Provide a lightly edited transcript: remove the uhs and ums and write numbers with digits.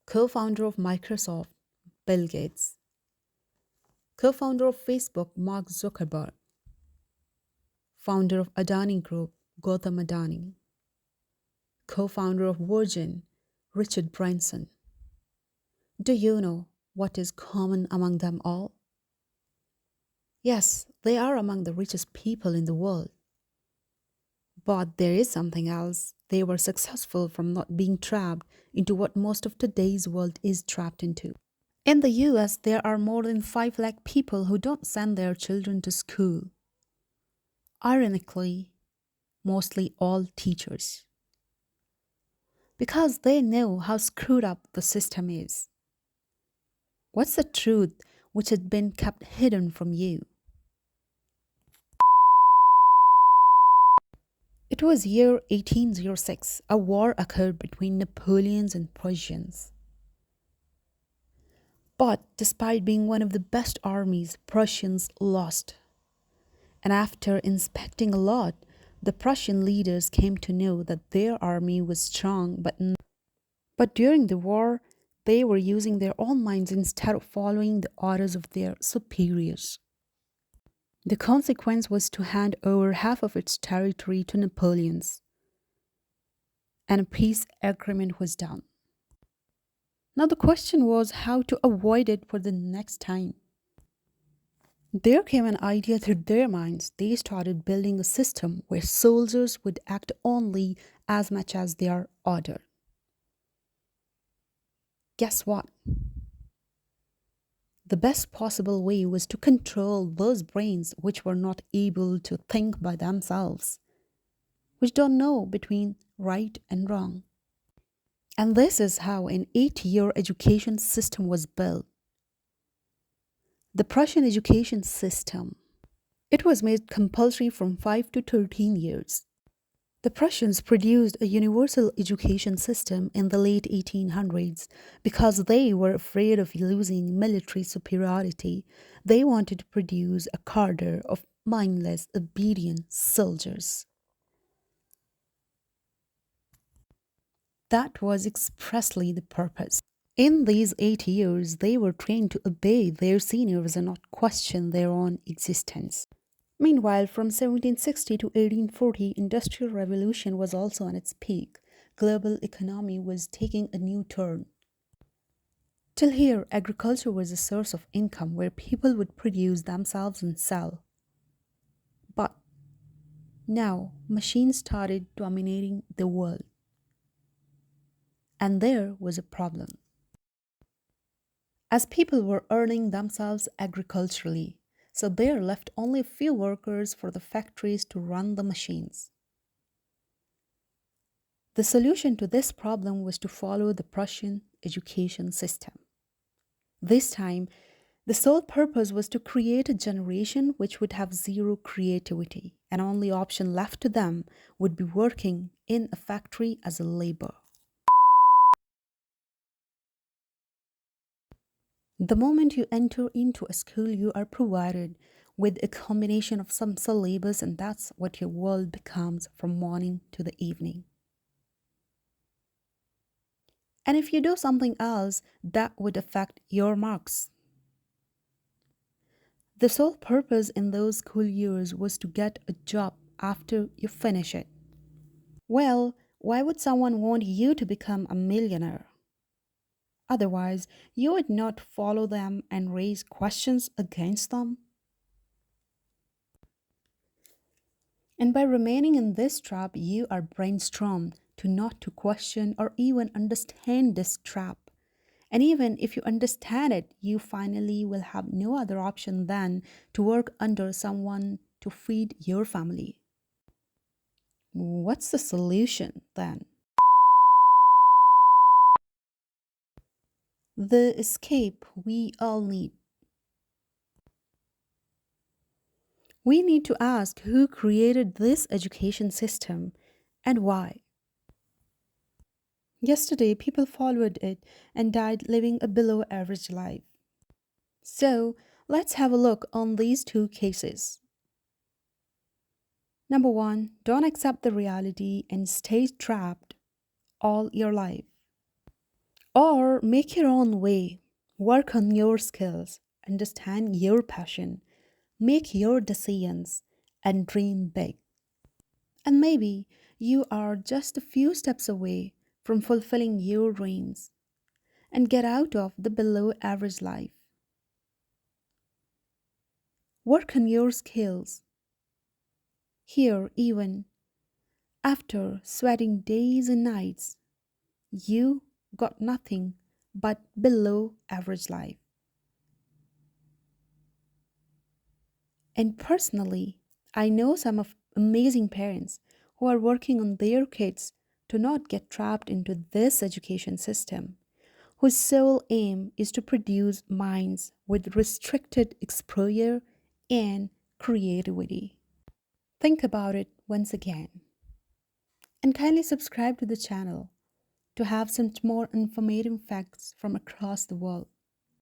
Co-founder of Microsoft, Bill Gates. Co-founder of Facebook, Mark Zuckerberg. Founder of Adani Group, Gautam Adani. Co-founder of Virgin, Richard Branson. Do you know what is common among them all? Yes, they are among the richest people in the world. But there is something else. They were successful from not being trapped into what most of today's world is trapped into. In the US, there are more than 5 lakh people who don't send their children to school. Ironically, mostly all teachers. Because they know how screwed up the system is. What's the truth which has been kept hidden from you? It was year 1806. A war occurred between Napoleons and Prussians. But despite being one of the best armies, Prussians lost. And after inspecting a lot, the Prussian leaders came to know that their army was strong, but during the war, they were using their own minds instead of following the orders of their superiors. The consequence was to hand over half of its territory to Napoleons, and a peace agreement was done. Now the question was how to avoid it for the next time. There came an idea through their minds. They started building a system where soldiers would act only as much as they are ordered. Guess what? The best possible way was to control those brains which were not able to think by themselves, which don't know between right and wrong. And this is how an 8-year education system was built. The Prussian education system. It was made compulsory from 5 to 13 years. The Prussians produced a universal education system in the late 1800s because they were afraid of losing military superiority. They wanted to produce a cadre of mindless, obedient soldiers. That was expressly the purpose. In these 8 years, they were trained to obey their seniors and not question their own existence. Meanwhile, from 1760 to 1840, Industrial Revolution was also on its peak. Global economy was taking a new turn. Till here, agriculture was a source of income where people would produce themselves and sell. But now, machines started dominating the world. And there was a problem. As people were earning themselves agriculturally, so there left only a few workers for the factories to run the machines. The solution to this problem was to follow the Prussian education system. This time, the sole purpose was to create a generation which would have zero creativity, and only option left to them would be working in a factory as a labor. The moment you enter into a school, you are provided with a combination of some syllabus, and that's what your world becomes from morning to the evening. And if you do something else, that would affect your marks. The sole purpose in those school years was to get a job after you finish it. Well, why would someone want you to become a millionaire? Otherwise, you would not follow them and raise questions against them. And by remaining in this trap, you are brainstormed to not to question or even understand this trap. And even if you understand it, you finally will have no other option than to work under someone to feed your family. What's the solution then? The escape we all need. We need to ask who created this education system and why. Yesterday, people followed it and died living a below average life. So, let's have a look on these two cases. Number one, don't accept the reality and stay trapped all your life. Or make your own way, work on your skills, understand your passion, make your decisions, and dream big. And maybe you are just a few steps away from fulfilling your dreams and get out of the below average life. Work on your skills. Here, even after sweating days and nights, you got nothing but below average life. And personally, I know some of amazing parents who are working on their kids to not get trapped into this education system, whose sole aim is to produce minds with restricted exposure and creativity. Think about it once again and kindly subscribe to the channel to have some more informative facts from across the world.